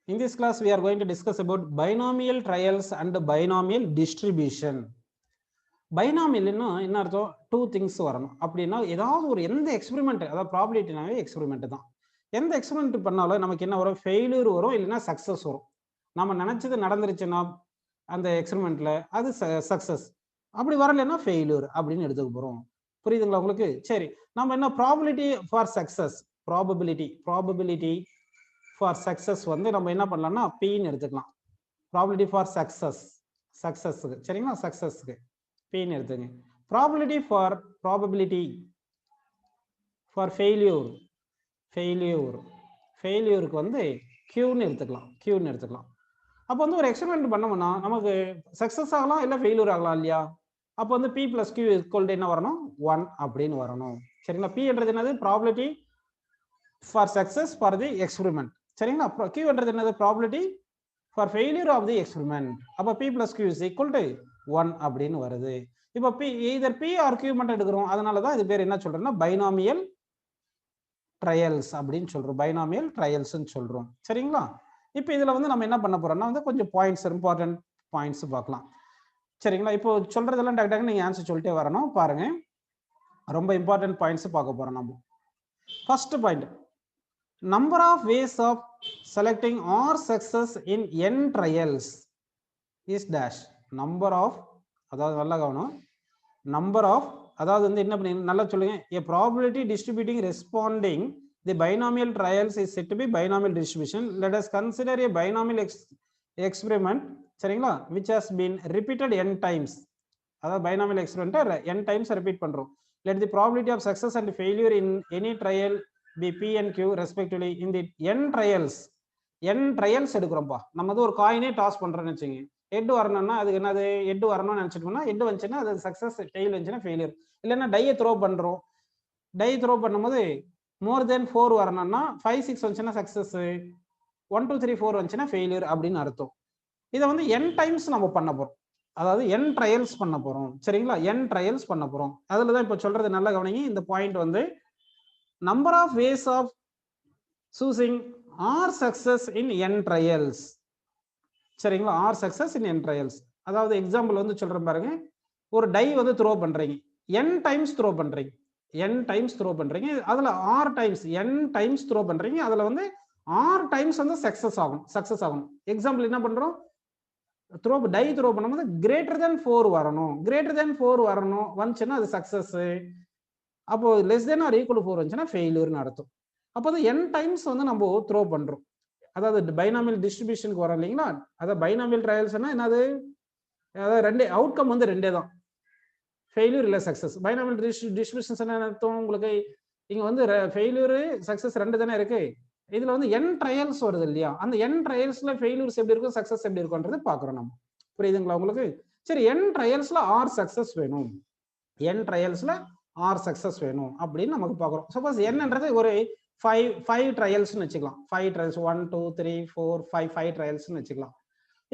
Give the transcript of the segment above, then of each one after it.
In this class, we are going to discuss about binomial trials and binomial distribution. Binomial என்ன அர்த்தம்? Two things வரணும். அப்படின்னா ஏதாவது ஒரு எந்த எக்ஸ்பெரிமெண்ட், அதாவது ப்ராபபிலிட்டினாவே எக்ஸ்பெரிமெண்ட் தான். எந்த எக்ஸ்பெரிமெண்ட் பண்ணாலும் நமக்கு என்ன வரும்? ஃபெயிலியர் வரும், இல்லைன்னா சக்சஸ் வரும். நம்ம நினைச்சது நடந்துருச்சுன்னா அந்த எக்ஸ்பெரிமெண்ட்ல அது சக்சஸ், அப்படி வரலைன்னா ஃபெயிலியர் அப்படின்னு எடுத்துக்க போறோம். புரியுதுங்களா உங்களுக்கு? சரி, நம்ம என்ன probability for success, probability for success வந்து நம்ம என்ன பண்ணலாம்னா பின்னு எடுத்துக்கலாம். ப்ராபபிலிட்டி ஃபார் சக்சஸ்க்கு சரிங்களா, சக்சஸ்க்கு பின்னு எடுத்துங்க. ப்ராபபிலிட்டி ஃபார் ஃபெயிலியூருக்கு வந்து கியூன்னு எடுத்துக்கலாம். அப்போ வந்து ஒரு எக்ஸ்பெரிமெண்ட் பண்ணோம்னா நமக்கு சக்சஸ் ஆகலாம், இல்லை ஃபெயிலியர் ஆகலாம் இல்லையா? அப்போ வந்து பி பிளஸ் கியூ ஈக்குவல் என்ன வரணும்? 1 அப்படின்னு வரணும். சரிங்களா? பி என்றது என்னது? Probability for success for the experiment. சரிங்களா? கியூ என்றது என்னது? Probability for failure of the experiment. அப்போ p plus q is equal to 1 அப்படின்னு வருது. இப்போ p either p or q மட்டும் எடுக்கிறோம். அதனால தான் இது பேர் என்ன சொல்றோம்னா பைனாமியல் ட்ரையல்ஸ் அப்படின்னு சொல்றோம். பைனாமியல் ட்ரையல்ஸ்ன்னு சொல்றோம். சரிங்களா? இப்போ இதுல வந்து நம்ம என்ன பண்ண போறோம்னா வந்து கொஞ்சம் பாயிண்ட்ஸ், இம்பார்ட்டன்ட் பாயிண்ட்ஸ் பார்க்கலாம். சரிங்களா? இப்போ சொல்றதெல்லாம் டக்கு டக்கு நீங்க ஆன்சர் சொல்லிட்டே வரணும். பாருங்க, ரொம்ப இம்பார்ட்டன்ட் பாயிண்ட்ஸ் பார்க்க போறோம் நம்ம. First point, number of ways of selecting r success in n trials is dash. Number of, அதாவது நல்லா கவனம், நம்பர் ஆஃப், அதாவது வந்து என்ன பண்ணி நல்லா சொல்லுங்க. a probability distributing responding the binomial trials is said to be binomial distribution. Let us consider a binomial experiment, சரிங்களா, which has been repeated n times. அதாவது binomial experiment n times repeat பண்றோம். Let the probability of success and failure in any trial be p and q respectively. in the n trials எடுக்கிறோம்ப்பா. நம்ம வந்து ஒரு காயினே toss பண்றோம்னு வச்சுங்க. Head வரணும்னா அதுக்கு என்னது? ஹெட் வரணும்னு நினைச்சிட்டோம்னா ஹெட் வந்துச்சுன்னா அது சக்சஸ், டெயில் வந்துச்சுன்னா ஃபெயிலியர். இல்லைன்னா டையை த்ரோ பண்றோம். டை த்ரோ பண்ணும்போது மோர் தென் 4 வரணும்னா 5 6 வந்துச்சுன்னா சக்சஸ், 1 2 3 4 வந்துச்சுன்னா ஃபெயிலியர் அப்படின்னு அர்த்தம். இதை வந்து n டைம்ஸ் நம்ம பண்ண போறோம். அதாவது n ட்ரையல்ஸ் பண்ண போறோம். சரிங்களா? n ட்ரையல்ஸ் பண்ண போறோம். அதுல தான் இப்போ சொல்றது நல்லா கவனிங்க. இந்த பாயிண்ட் வந்து number of ways of choosing r success in n trials. சரிங்களா? R success in n trials. அதாவது எக்ஸாம்பிள் வந்து சொல்றேன் பாருங்க. ஒரு டை வந்து த்ரோ பண்றீங்க, n டைம்ஸ் த்ரோ பண்றீங்க, அதுல r times n times throw பண்றீங்க. அதுல வந்து r டைம்ஸ் வந்து சக்சஸ் ஆகும். எக்ஸாம்பிள் என்ன பண்றோம்? டை த்ரோ பண்ணும்போது கிரேட்டர் தென் 4 வரணும். வந்துச்சுன்னா அது சக்சஸ். அப்போ லெஸ் தென் ஆர் ஈக்குவல் 4 வந்துச்சுன்னா ஃபெயிலியர்னு அர்த்தம். அப்போ வந்து n டைம்ஸ் வந்து நம்ம த்ரோ பண்றோம். அதாவது பைனாமியல் டிஸ்ட்ரிபியூஷனுக்கு வரோம் இல்லைங்களா? அதாவது பைனாமியல் ட்ரையல்ஸ்னா என்னது? அதாவது ரெண்டே அவுட்கம் வந்து ரெண்டே தான், ஃபெயிலியர் இல்லை சக்சஸ். பைனாமியல் டிஸ்ட்ரிபியூஷன்ஸ் என்ன அர்த்தம் உங்களுக்கு? இங்க வந்து ஃபெயிலியர் சக்சஸ் ரெண்டு தானே இருக்கு. இதுல வந்து n ட்ரையல்ஸ் வருது இல்லையா? அந்த n ட்ரையல்ஸ்ல ஃபெயிலியர்ஸ் எப்படி இருக்கும், சக்சஸ் எப்படி இருக்கும்ன்றது பாக்குறோம் நம்ம. புரியுதுங்களா உங்களுக்கு? சரி, n ட்ரையல்ஸ்ல ஆர் சக்சஸ் வேணும், அப்படின்னு நமக்கு பாக்குறோம். சப்போஸ் என்னன்றது ஒரு 5 ட்ரையல்ஸ்னு வச்சுக்கலாம். 5 ட்ரையல்ஸ், 1 2 3 4 5 ட்ரையல்ஸ்னு வச்சுக்கலாம்.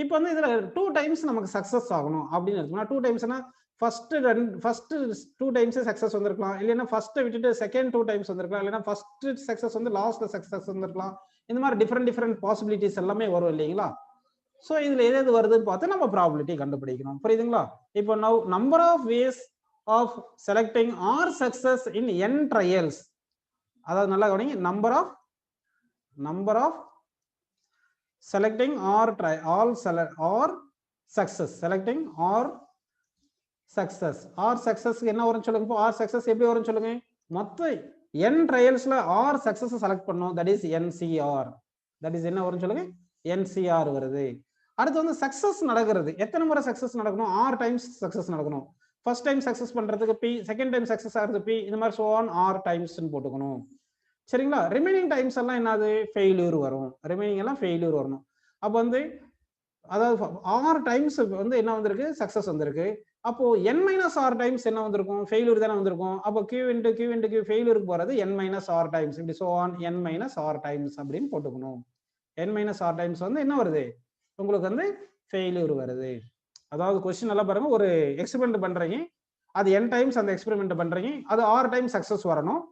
இப்போ வந்து இதுல 2 டைம்ஸ் நமக்கு சக்சஸ் ஆகணும் அப்படின்னு இருக்குன்னா 2 டைம்ஸ்னா ஃபர்ஸ்ட் 2 டைம்ஸ் சக்சஸ் வந்திருக்கலாம், இல்லைன்னா ஃபர்ஸ்ட் விட்டுட்டு செகண்ட் 2 டைம்ஸ் வந்திருக்கலாம், இல்லைன்னா ஃபர்ஸ்ட் சக்சஸ் வந்து லாஸ்ட்ல சக்சஸ் வந்திருக்கலாம். இந்த மாதிரி டிஃப்ரெண்ட் பாசிபிலிட்டிஸ் எல்லாமே வரும் இல்லைங்களா? ஸோ இதுல எது வருதுன்னு பார்த்து நம்ம ப்ராபபிலிட்டி கண்டுபிடிக்கணும். புரியுதுங்களா? இப்போ number of ways of selecting r success in n trials. அதாவது நல்லா கவனிங்க, number of selecting or success, selecting or success என்ன வரும் சொல்லுங்க. or success எப்படி வரும் சொல்லுங்க. மொத்த n ட்ரையல்ஸ்ல r success செலக்ட் பண்ணோம், that is NCR. என்ன வரும் சொல்லுங்க? NCR வருது. அடுத்து வந்து சக்சஸ் நடக்கிறது, எத்தனை முறை சக்சஸ் நடக்கணும்? r டைம்ஸ் சக்சஸ் நடக்கணும். ஃபர்ஸ்ட் டைம் சக்சஸ் பண்றதுக்கு p, செகண்ட் டைம் சக்சஸ் ஆகிறது p, இந்த மாதிரி so on r டைம்ஸ்னு போட்டுக்கணும். சரிங்களா? ரிமைனிங் டைம்ஸ் எல்லாம் என்னது? ஃபெயிலியர் வரும். வரணும். அப்போ வந்து அதாவது ஆர் டைம்ஸ் வந்து என்ன வந்திருக்கு? சக்சஸ் வந்திருக்கு. அப்போ n-r டைம்ஸ் என்ன வந்திருக்கும்? ஃபெயிலியர் தானே வந்திருக்கும். அப்போ q ஃபெயிலியருக்கு போறது n-r டைம்ஸ், இப்படி so on n-r டைம்ஸ் அப்படின்னு போட்டுக்கணும். n-r டைம்ஸ் வந்து என்ன வருது? உங்களுக்கு வந்து ஃபெயிலியர் வருது. அதாவது கொஸ்டின் எல்லாம் பாருங்க, ஒரு எக்ஸ்பெரிமெண்ட் பண்றீங்க, அது n டைம்ஸ் அந்த எக்ஸ்பெரிமெண்ட் பண்றீங்க, அது r டைம் சக்சஸ் வரணும்.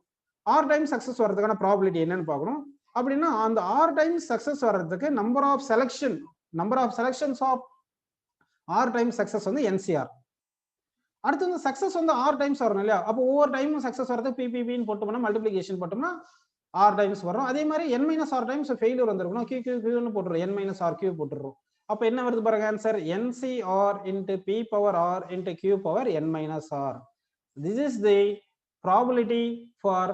r டைம் சக்சஸ் வரதுக்கான ப்ராபபிலிட்டி என்னன்னு பார்க்கணும். அப்படின்னா அந்த r டைம்ஸ் சக்சஸ் வர்றதுக்கு number of selections of r times success வந்து NCR. அடுத்து இந்த சக்சஸ் வந்து r டைம்ஸ் வரணும் இல்லையா? அப்போ ஒவ்வொரு டைமும் சக்சஸ் வரதுக்கு PPPன்னு போட்டோம்னா மல்டிப்ளிகேஷன் போட்டோம்னா r டைம்ஸ் வரும். அதே மாதிரி n - r டைம்ஸ் ஃபெயிலியர் வந்திருக்கணும். QQQன்னு போட்டுறோம், n - r Q போட்டுறோம். அப்போ என்ன வருது பாருங்க answer, NCR into P power R into Q power n - r. This is the probability for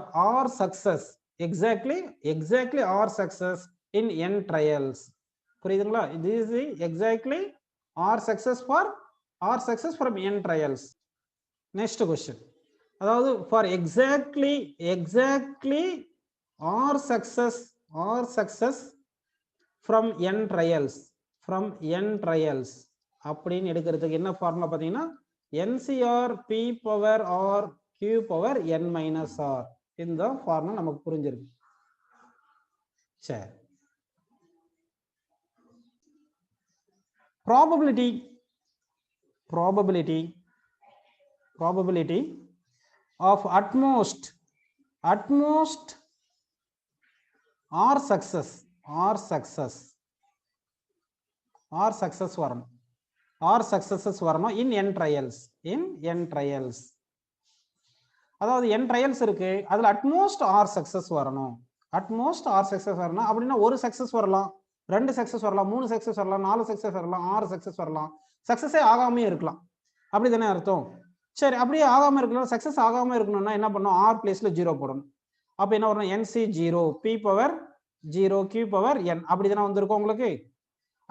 R success, exactly R success in n trials. புரியுதுங்களா? This is the exactly R success from n trials. Next question, அதாவது for exactly R success from n trials அப்படின்னு எடுக்கிறதுக்கு என்ன formula பார்த்தீங்கன்னா NCR P power R Q power n - r. இந்த formula நமக்கு புரிஞ்சிருக்கு. சரி, probability of utmost R success வரணும். R successes வரணும் in n trials. அதாவது n trials இருக்கு, அதுல அட்மோஸ்ட் R success வரணும். அப்படின்னா ஒரு சக்சஸ் வரலாம், 2 சக்சஸ் வரலாம், 3 சக்சஸ் வரலாம், 4 சக்சஸ் வரலாம், 6 சக்சஸ் வரலாம். சக்சஸே ஆகாமே இருக்கலாம், அப்படிதானே அர்த்தம்? சரி, அப்படியே ஆகாம இருக்கலாம். சக்சஸ் ஆகாம இருக்கணும்னா என்ன பண்ணணும்? R பிளேஸ்ல 0 போடணும். அப்ப என்ன வரணும்? NC0 P power 0 Q power n. அப்படிதானே வந்திருக்கும் உங்களுக்கு.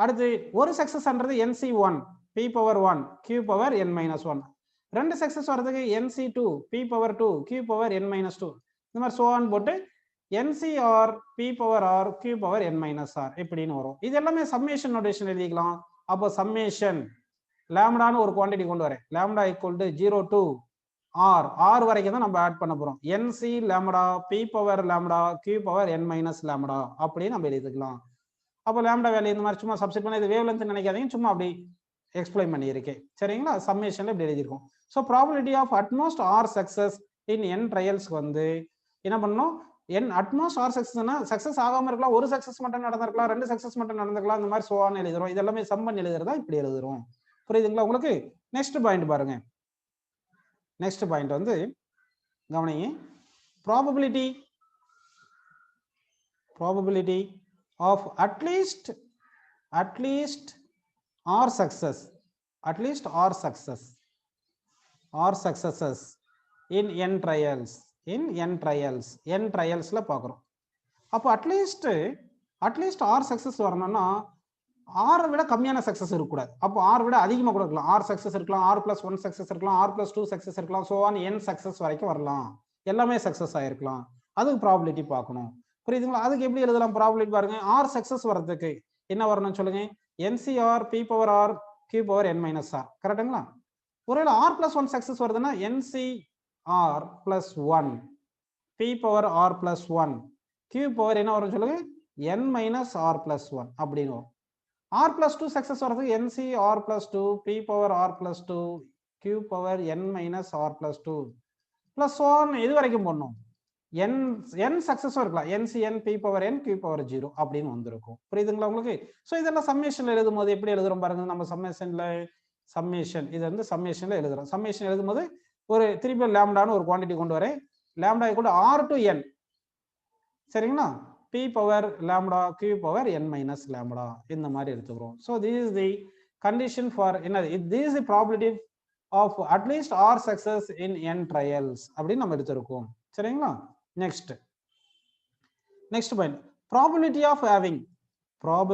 அடுத்து ஒரு சக்சஸ்ன்றது NC1 P power 1 Q power n - 1. 2 success வரதுக்கு NC2 P power 2 Q power n - 2. இந்த மாதிரி so on போட்டு NCR P power R Q power n - r இப்படின்னு வரும். இது எல்லாமே சம்மேஷன் நோட்டேஷன் எழுதிக்கலாம். அப்போ சம்மேஷன் லாம்டான்னு ஒரு குவாண்டிட்டி கொண்டு வரேன், lambda equal to 0 to R வரைக்கும் தான் நம்ம ஆட் பண்ண போறோம். NC lambda P power lambda Q power n - lambda அப்படின்னு நம்ம எழுதிக்கலாம். அப்போ லாம்டா வேல்யூ இந்த மாதிரி சும்மா சப்ஸ்டிட் பண்ணி, இது வேவ் லென்த் நினைக்காதீங்க, சும்மா அப்படி எக்ஸ்பிளைன் பண்ணியிருக்கேன். சரிங்களா? சம்மேஷன்ல இப்படி எழுதியிருக்கோம். So probability of at most R success in n ட்ரையல்ஸ்க்கு வந்து என்ன பண்ணணும்? அட்மோஸ்ட் R சக்சஸ்னா சக்சஸ் ஆகாம இருக்கலாம், ஒரு சக்சஸ் மட்டும் நடந்திருக்கலாம், 2 சக்சஸ் மட்டும் நடந்திருக்கலாம், இந்த மாதிரி சோவான்னு எழுதுறோம். இது எல்லாமே சம் பண்ணி எழுதுறதா இப்படி எழுதுறோம். புரியுதுங்களா உங்களுக்கு? நெக்ஸ்ட் பாயிண்ட் பாருங்க. நெக்ஸ்ட் பாயிண்ட் வந்து கவனிங்க, probability of at least R successes in n trialsல பார்க்குறோம். அப்போ அட்லீஸ்ட் R சக்சஸ் வரணும்னா R விட கம்மியான சக்சஸ் இருக்கக்கூடாது. அப்போ R விட அதிகமாக கூட இருக்கலாம். R சக்சஸ் இருக்கலாம், R+1 சக்சஸ் இருக்கலாம், R+2 சக்சஸ் இருக்கலாம், ஸோ ஆன் n சக்சஸ் வரைக்கும் வரலாம். எல்லாமே சக்சஸ் ஆயிருக்கலாம். அதுக்கு ப்ராபபிலிட்டி பார்க்கணும். புரியுதுங்களா? அதுக்கு எப்படி எழுதலாம் ப்ராபபிலிட்டி பாருங்க. R சக்சஸ் வரதுக்கு என்ன வரணும் சொல்லுங்க? NCR P power R Q power n - r. கரெக்டுங்களா? ஒருவேளை R+1 சக்சஸ் வருதுன்னா NCR +1 P power R+1 Q power என்ன வரும் சொல்லுங்க? n - r+1 அப்படின்னு வரும். R+2 சக்சஸ் வரதுக்கு NCR+2 P power R+2 Q power n - r+2 +1 இது வரைக்கும் போடணும். n சக்சஸும் இருக்கலாம், NCN P power n Q power 0 அப்படின்னு வந்திருக்கும். புரியுதுங்களா உங்களுக்கு? ஸோ இதெல்லாம் சம்மேஷன்ல எழுதும் போது எப்படி எழுதுறோம் பாருங்க. நம்ம சம்மேஷன் இது வந்து சம்மேஷன்ல எழுதுறோம். சம்மேஷன் எழுதும் போது ஒரு திருப்பி லாம்டான்னு ஒரு குவாண்டிட்டி கொண்டு வரேன், லாம்டா கூட R to n. சரிங்களா? P power lambda Q power n - lambda இந்த மாதிரி எடுத்துக்கிறோம். So this is the condition for என்னது, this is the probability of at least R success in n trials அப்படின்னு நம்ம எடுத்திருக்கோம். சரிங்களா? next point, probability of having first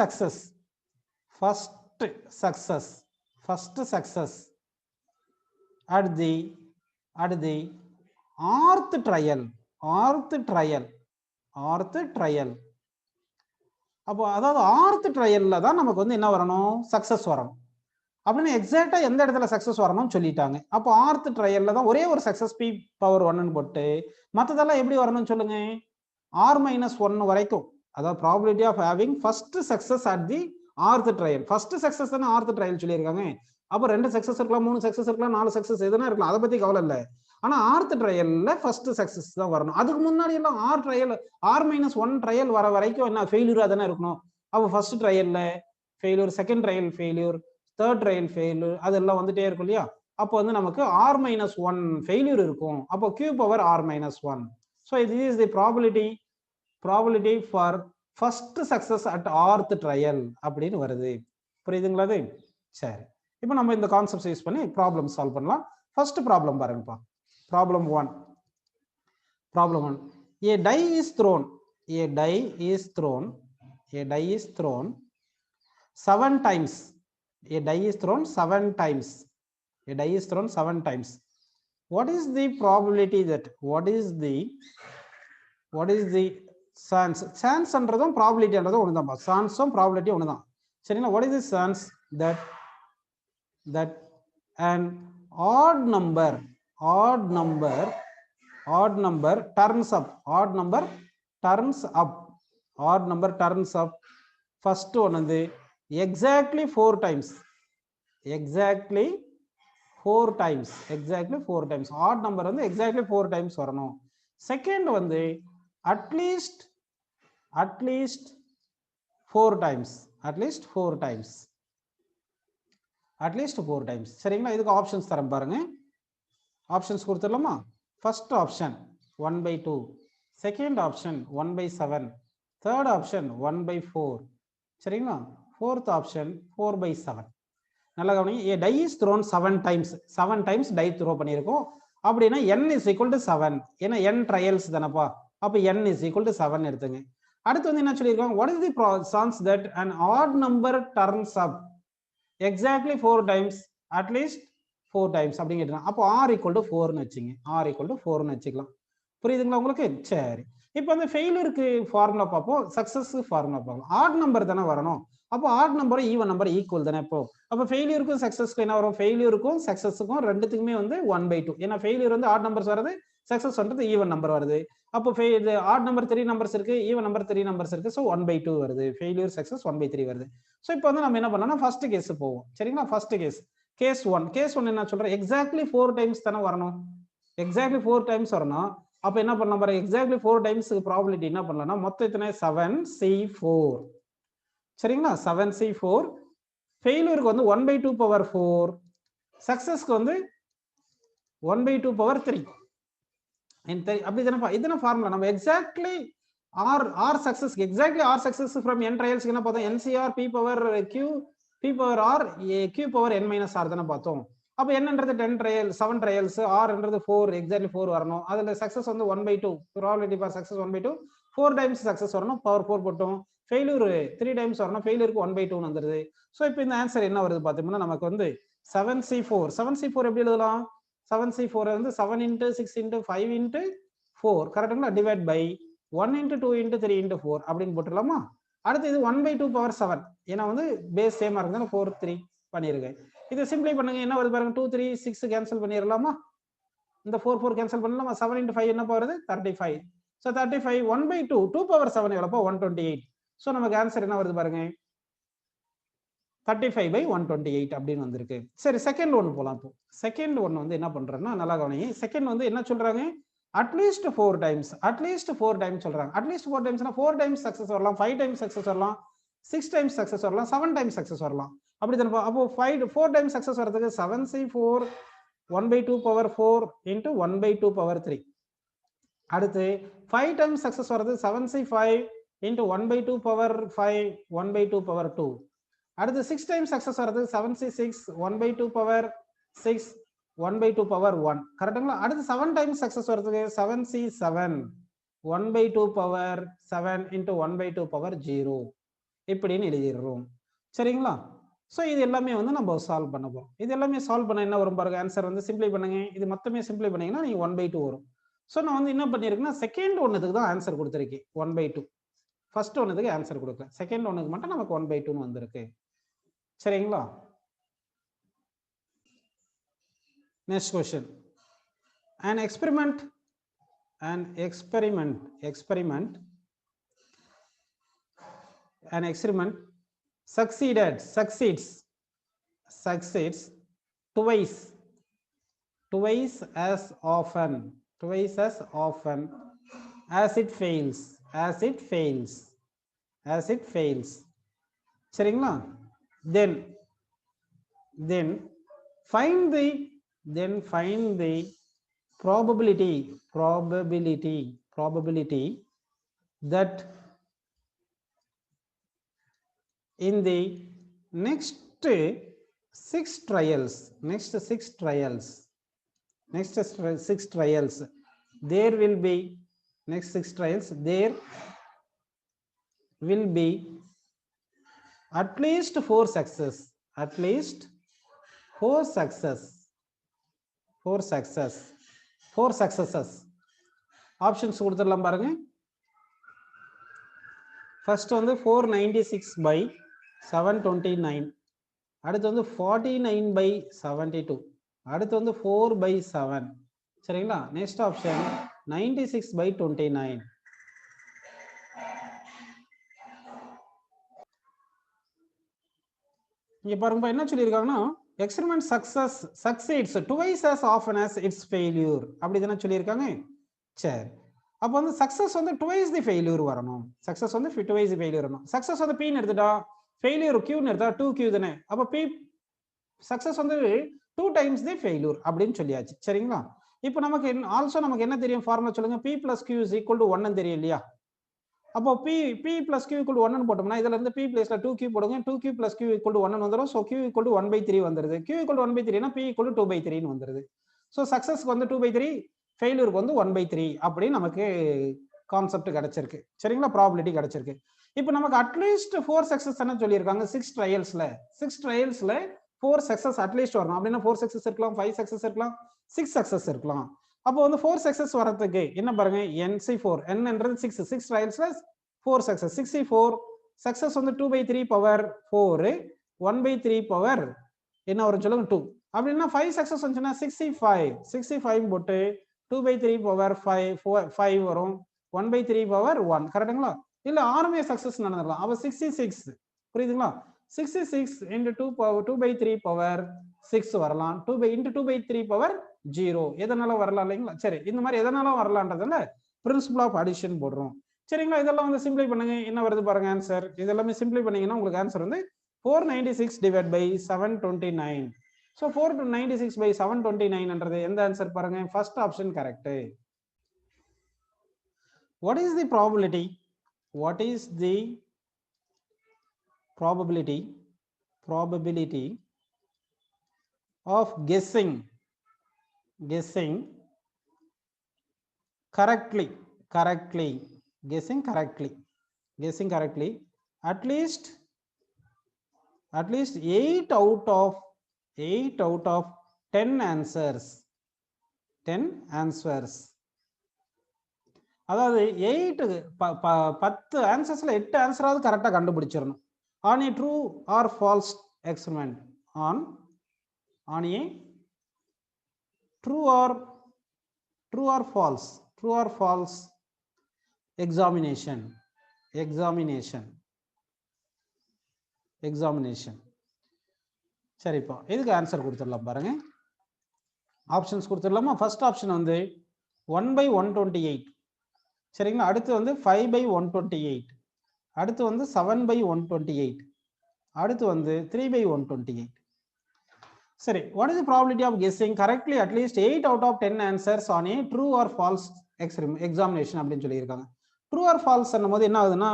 success at the rth trial. அப்போ அதாவது rth ட்ரையல்ல தான் நமக்கு வந்து என்ன வரணும்? சக்சஸ் வரணும். அப்படின்னு எக்ஸாக்டா எந்த இடத்துல சக்சஸ் வரணும்னு சொல்லிட்டாங்க. அப்போ rth ட்ரையல்ல தான் ஒரே ஒரு சக்சஸ் P power 1 போட்டு மற்றதெல்லாம் எப்படி வரணும்னு சொல்லுங்க? R - 1 வரைக்கும். அதாவது probability of having first success at the rth trial. First success தானே rth ட்ரையல் சொல்லியிருக்காங்க. அப்போ 2 சக்சஸ் இருக்கலாம், 3 சக்சஸ் இருக்கலாம், 4 சக்சஸ் எதுனா இருக்கலாம், அதை பத்தி கவலை இல்லை. ஆனா ஆர்த் ட்ரையல்ல ஃபர்ஸ்ட் சக்சஸ் தான் வரணும். அதுக்கு முன்னாடி எல்லாம் R-1 ட்ரையல் வர வரைக்கும் என்ன ஃபெயிலியரா தானே இருக்கணும். அப்போ ஃபர்ஸ்ட் ட்ரையல்ல failure, second trial failure, third trial failure, அதெல்லாம் வந்துட்டே இருக்கும் இல்லையா. அப்போ வந்து நமக்கு R-1 ஃபெயிலியர் இருக்கும். அப்போ Q power R-1. So this is the probability for first success at rth trial அப்படின்னு வருது. புரியுதுங்களா? அது சரி. இப்போ நம்ம இந்த கான்செப்ட்ஸ் யூஸ் பண்ணி ப்ராப்ளம் சால்வ் பண்ணலாம். ஃபர்ஸ்ட் ப்ராப்ளம் பாருங்கப்பா. Problem 1. A die is thrown 7 times. A die is thrown 7 times. What is the probability that what is the chance என்றதும் probability என்றதும் ஒண்ணுதான். chanceம் probability ஒண்ணுதான். சரிங்களா? what is the chance that an odd number turns up first one வந்து exactly 4 times. odd number வந்து exactly 4 times வரணும். second வந்து at least 4 times. சரிங்களா? இதுக்கு ஆப்ஷன்ஸ் தரேன் பாருங்க. ஆப்ஷன்ஸ் கொடுத்துடலாமா? First option 1/2, second option 1/7, third option 1/4. சரிங்களா? Fourth option 4/7. நல்லா கவனிங்க. a die is thrown 7 times. 7 times die throw பண்ணியிருக்கோம். அப்படின்னா n is equal to 7. ஏன்னா n ட்ரையல்ஸ் தானப்பா. அப்போ n is equal to 7 எடுத்துங்க. அடுத்து வந்து என்ன சொல்லியிருக்காங்க? what is the chance that an odd number turns up exactly 4 times, at least 4 times அப்படின்னு கேட்டாங்க. அப்போ r equal to 4ன்னு வச்சுங்க. r equal to 4ன்னு வச்சுக்கலாம். புரியுதுங்களா உங்களுக்கு? சரி. இப்போ அந்த ஃபெயிலியருக்கு ஃபார்முலா பார்ப்போம், சக்சஸ்க்கு ஃபார்முலா பார்ப்போம். ஆட் நம்பர் தானே வரணும். அப்போ add number even number equal தானே. இப்போ அப்போ ஃபெயிலியருக்கும் சக்சஸ்க்கு என்ன வரும்? ஃபெயிலியருக்கும் சக்சஸுக்கும் ரெண்டுத்துக்குமே வந்து 1/2. ஏன்னா ஃபெயிலியர் வந்து ஆட் நம்பர்ஸ் வருது, சக்சஸ் வந்து ஈவன் நம்பர் வருது. அப்போ ஆட் நம்பர் 3 நம்பர்ஸ் இருக்கு, ஈவன் நம்பர் 3 நம்பர்ஸ் இருக்கு. ஸோ 1/2 வருது. ஃபெயிலியர் சக்சஸ் 1/3 வருது. ஸோ இப்போ வந்து நம்ம என்ன பண்ணலாம்? ஃபர்ஸ்ட் கேஸ் போவோம். சரிங்களா? ஃபர்ஸ்ட் கேஸ் 1 என்ன சொல்றேன்? எக்ஸாக்ட்லி 4 டைம்ஸ் தானே வரணும். எக்ஸாக்ட்லி 4 டைம்ஸ் வரணும். அப்ப என்ன பண்ணலாம் பாருங்க? எக்ஸாக்ட்லி 4 டைம்ஸ் ப்ராபபிலிட்டி என்ன பண்ணலாம்னா மொத்தம் எத்தனை? 7c4. சரிங்களா? 7c4. ஃபெயிலியருக்கு வந்து 1/2 பவர் 4, சக்சஸ்க்கு வந்து 1/2 பவர் 3. அப்படி தானப்பா? இதுதான ஃபார்முலா. நம்ம exactly r success from n ட்ரையல்ஸ்க்கு என்ன பார்த்தோம்? NCR p power q p power r q power n மைனஸ் r தானே பார்த்தோம். அப்போ என்னன்றது 10 ட்ரையல், 7 ட்ரையல்ஸ், ஆர்ன்றது 4, எக்ஸாக்ட்லி 4 வரணும். அதுல சக்சஸ் வந்து 1/2, probability for success 1/2, 4 times success வரணும், பவர் 4 போட்டோம். ஃபெயிலியர் 3 டைம்ஸ் வரணும், ஃபெயிலியருக்கு 1/2 வந்துருது. ஸோ இப்போ இந்த ஆன்சர் என்ன வருது பார்த்தோம்னா நமக்கு வந்து 7c4 எப்படி எழுதலாம்? 7c4 வந்து 7 × 6 × 5 × 4 கரெக்டுங்களா? டிவைட் பை 1 × 2 × 3 × 4 அப்படின்னு போட்டுடலாமா? அடுத்து இது 1/2 பவர் 7, ஏன்னா வந்து பேஸ் சேமா இருக்குதுன்னு 4 3 பண்ணிருக்கேன். இதை சிம்பிளை பண்ணுங்க. என்ன வருது பாருங்க? 2 3 6 கேன்சல் பண்ணிடலாமா? இந்த 4 4 கேன்சல் பண்ணலாமா? 7 × 5 என்ன வருது? 35. So 35 1/2 2 power 7 எவ்வளோப்பா? 128. ஸோ நமக்கு ஆன்சர் என்ன வருது பாருங்க? 35/128 அப்படின்னு வந்திருக்கு. சரி, செகண்ட் ஒன் போலாம். இப்போ செகண்ட் ஒன் வந்து என்ன பண்றேன்னா நல்லா கவனிங்க. செகண்ட் வந்து என்ன சொல்றாங்க? அட்லீஸ்ட் 4 டைம்ஸ் சொல்றாங்க. அட்லீஸ்ட் 4 டைம்ஸ்னா 4 டைம்ஸ் சக்சஸ் வரலாம், 5 டைம்ஸ் சக்சஸ் வரலாம், 6 டைம்ஸ் சக்சஸ் வரலாம், 7 டைம்ஸ் சக்சஸ் வரலாம். அப்படி தானே? அப்போ 4 டைம்ஸ் சக்சஸ் வரதுக்கு 7c4 1/2 பவர் 4 × 1/2 பவர் 3. அடுத்து 5 டைம்ஸ் சக்சஸ் வரது 7c5 × 1/2 பவர் 5 1/2 பவர் 2. அடுத்து 6 டைம்ஸ் சக்சஸ் வரது 7c6 1/2 பவர் 6 1/2 பவர் 1. கரெக்டுங்களா? அடுத்து 7 டைம்ஸ் சக்சஸ் வரதுக்கு 7c7 1/2 பவர் 7 × 1/2 பவர் 0 இப்படின்னு எழுதிடுறோம். சரிங்களா? ஸோ இது எல்லாமே வந்து நம்ம சால்வ் பண்ண போறோம். இது எல்லாமே சால்வ் பண்ண என்ன வரும் பாருங்க? ஆன்சர் வந்து சிம்பிளை பண்ணுங்க. இது மொத்தமே சிம்பிளை பண்ணீங்கன்னா நீங்க 1/2 வரும். ஸோ நான் வந்து என்ன பண்ணிருக்கேன்னா செகண்ட் ஒன்னுக்கு தான் ஆன்சர் கொடுத்துருக்கேன் 1/2. ஃபர்ஸ்ட் ஒன்னுக்கு ஆன்சர் கொடுக்கல, செகண்ட் ஒன்னுக்கு மட்டும் நமக்கு 1/2 வந்திருக்கு. சரிங்களா? Next question. an experiment succeeds twice as often as it fails. சரிங்களா? then find the probability that in the next six trials there will be at least four successes. Options கொடுத்துடலாம் பாருங்க. First வந்து 496/729, அடுத்து வந்து 49/72, அடுத்து வந்து 4/7. சரிங்களா? Next option 96/29. இங்க பாருங்க என்ன சொல்லியிருக்காங்கன்னா, experiment succeeds twice as often as its failure அப்படி தானே சொல்லியிருக்காங்க. சரி, அப்போ வந்து சக்சஸ் வந்து டுவைஸ் தி ஃபெயிலியர் வரணும். சக்சஸ் வந்து டுவைஸ் தி ஃபெயிலியர் வரணும். சக்சஸ் வந்து பீன்னு எடுத்துட்டா, ஃபெயிலியர் கியூன்னு எடுத்தா 2Q தானே. அப்போ பி சக்சஸ் வந்து 2 times தி ஃபெயிலியர் அப்படின்னு சொல்லியாச்சு. சரிங்களா? இப்போ நமக்கு ஆல்சோ நமக்கு என்ன தெரியும் ஃபார்முலா சொல்லுங்க. P + Q = 1 தெரியும் இல்லையா? அப்போ P + Q = 1 போட்டோம்னா இதுல இருந்து P பிளேஸ்ல 2Q போடுங்க. 2Q + Q = 1 வந்துரும். சோ Q = 1/3 வந்துருது. Q = 1/3 னா P = 2/3 ன்னு வந்துருது. சோ சக்சஸ்க்கு வந்து 2/3, ஃபெயிலியருக்கு வந்து 1/3 அப்படி நமக்கு கான்செப்ட் கிடைச்சிருக்கு. சரிங்களா? ப்ராபபிலிட்டி கிடைச்சிருக்கு. இப்போ நமக்கு அட்லீஸ்ட் 4 சக்சஸ் என்ன சொல்லியிருக்காங்க? 6 ட்ரையல்ஸ்ல 4 சக்சஸ் அட்லீஸ்ட் வரணும். அப்படின்னா 4 சக்சஸ் இருக்கலாம், 5 சக்சஸ் இருக்கலாம், 6 சக்சஸ் இருக்கலாம். அப்போ வந்து 4 சக்சஸ் வரதுக்கு என்ன பாருங்க, NC4 என்னன்றது 6 ட்ரையல்ஸ்ல 4 சக்சஸ். 64 சக்சஸ் வந்து 2/3 பவர் 4, 1/3 பவர் என்ன வரும் சொல்லுங்க 2. அப்படின்னா 5 சக்சஸ் வந்துச்சுன்னா 65 போட்டு 2/3 பவர் 5 வரும், 1/3 பவர் 1. கரெக்டுங்களா? இல்ல 6மே சக்சஸ் நடந்துடலாம். அப்ப 66, புரியுதுங்களா? 66 into 2/3 பவர் 6 வரலாம். 2/3 பவர் 0 எதனால வரலாம் இல்லைங்களா? சரி, இந்த மாதிரி எதனால வரலான்றதுல பிரின்சிபல் ஆஃப் அடிஷன் போடுறோம். சரிங்களா? இதெல்லாம் வந்து சிம்பிளை பண்ணுங்க. என்ன வருது பாருங்க ஆன்சர். இதெல்லாமே சிம்பிளை பண்ணீங்கன்னா உங்களுக்கு ஆன்சர் வந்து 496/729. So 496/729 எந்த ஆன்சர் பாருங்க, first option correct. What is the probability? Probability of guessing correctly at least 8 out of 10 answers. அதாவது 10 ஆன்சர்ஸ்ல 8 ஆன்சராவது கரெக்டா கண்டுபிடிச்சிடணும். on a true or false experiment, on a true or false examination. சரிப்பா, இதுக்கு answer கொடுத்துடலாம் பாருங்க. Options கொடுத்துடலாமா? First option வந்து 1/128. சரிங்களா? அடுத்து வந்து 5/128, அடுத்து வந்து 7/128, அடுத்து வந்து 3/128. சரி, what is the probability of guessing correctly at least 8 out of 10 answers on a true or false examination அப்படின்னு சொல்லியிருக்காங்க. ட்ரூ ஆர் ஃபால்ஸ் போது என்ன ஆகுதுன்னா,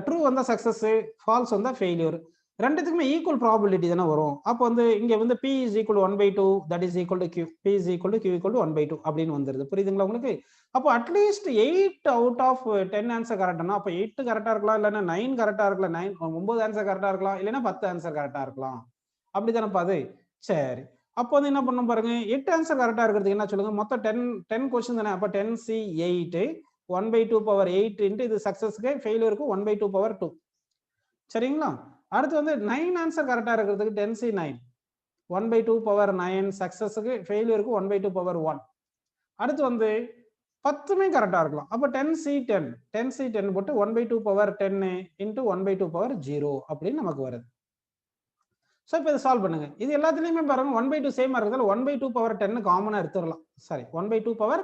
ட்ரூ வந்தா சக்சஸ், ஃபால்ஸ் வந்தா ஃபெயிலியர். ரெண்டுத்துக்குமே ஈக்குவல் ப்ராபபிலிட்டி தானே வரும். அப்போ வந்து இங்க வந்து P = 1/2 that is equal to Q. P = Q = 1/2 அப்படின்னு வந்துருது. புரியுதுங்களா உங்களுக்கு? அப்போ அட்லீஸ்ட் 8 out of 10 ஆன்சர் கரெக்ட்னா அப்போ 8 கரெக்டா இருக்கலாம், இல்லைன்னா 9 கரெக்டா இருக்கலாம், 9 ஆன்சர் கரெக்டா இருக்கலாம், இல்லைன்னா 10 ஆன்சர் கரெக்டா இருக்கலாம். அப்படித்தானப்பா அது? சரி, அப்போ வந்து என்ன பண்ணும் பாருங்க, 8 ஆன்சர் கரெக்டா இருக்கிறதுக்கு என்ன சொல்லுங்க, மொத்தம் 10 கொஸ்டின் தானே. அப்போ 10C8 1/2 பவர் 8 இன்ட்டு இது சக்சஸ்க்கு, ஃபெயிலியருக்கு 1/2 பவர் 2. சரிங்களா? அடுத்து வந்து 9 ஆன்சர் கரெக்டா இருக்கிறதுக்கு 10C9 1/2 பவர் 9, சக்சஸ்க்கு ஃபெயிலியருக்கு 1/2 பவர் 1. அடுத்து வந்து 10மே கரெக்டா இருக்கலாம். அப்போ 10C10 போட்டு 1/2 பவர் 10 இன்ட்டு 1/2 பவர் 0 அப்படின்னு நமக்கு வருது. ஸோ இப்போ இதை சால்வ் பண்ணுங்க. இது எல்லாத்துலேயுமே பாருங்க 1/2 சேமாக இருக்கிறதால 1/2 பவர் 10 காமனாக எடுத்துடலாம். சாரி 1/2 பவர்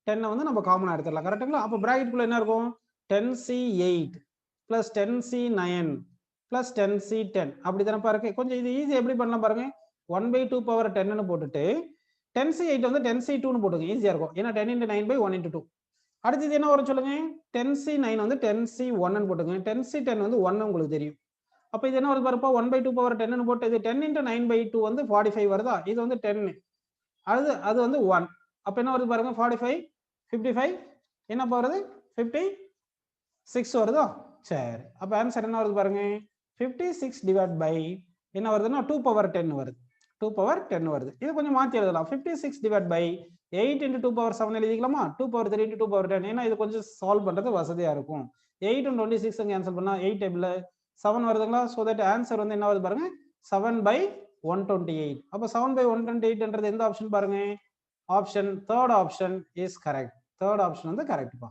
10 வந்து நம்ம காமனாக எடுத்துடலாம். கரெக்டுங்களா? அப்போ ப்ராக்கெட்டுக்குள்ள என்ன இருக்கும்? 10c8 + 10c9 + 10c10 அப்படி தானப்பா இருக்கு. கொஞ்சம் இது ஈஸி எப்படி பண்ணலாம் பாருங்க. 1/2 பவர் 10ன்னு போட்டுட்டு 10c8 வந்து 10c2ன்னு போட்டுங்க. ஈஸியாக இருக்கும். ஏன்னா 10 × 9 / 1 × 2. அடுத்தது என்ன வரும் சொல்லுங்க? 10c9 வந்து 10c1ன்னு போட்டுங்க. 10c10 வந்து 1 உங்களுக்கு தெரியும். அப்போ இது என்ன வருது பாருப்பா? 1/2 பவர் 10ன்னு போட்டு இது 10 × 9/2 வந்து 45 வருதா? இது வந்து 10. அது வந்து 1. அப்போ என்ன வருது பாருங்க? 45 55 என்ன வருது? 56 வருதா? சரி. அப்போ ஆன்சர் என்ன வருது பாருங்க? 56 டிவைட் பை என்ன வருதுன்னா 2 பவர் 10 வருது. 2 பவர் 10 வருது. இது கொஞ்சம் மாற்றி எழுதலாம். 56 டிவைட் பை 8 × 2 பவர் 7 எழுதிக்கலாமா? 2 பவர் 3 × 2 பவர் 10. ஏன்னா இது கொஞ்சம் சால்வ் பண்ணுறது வசதியாக இருக்கும். 8 × 26 கேன்சல் பண்ணால் 8 டேபிள் 7 வருதுங்களா? ஸோ தட் ஆன்சர் வந்து என்ன வருது பாருங்க? 7/128. அப்போ 7/128ன்றது எந்த ஆப்ஷன் பாருங்க? Option third option is correct. Third option வந்து கரெக்ட்பா.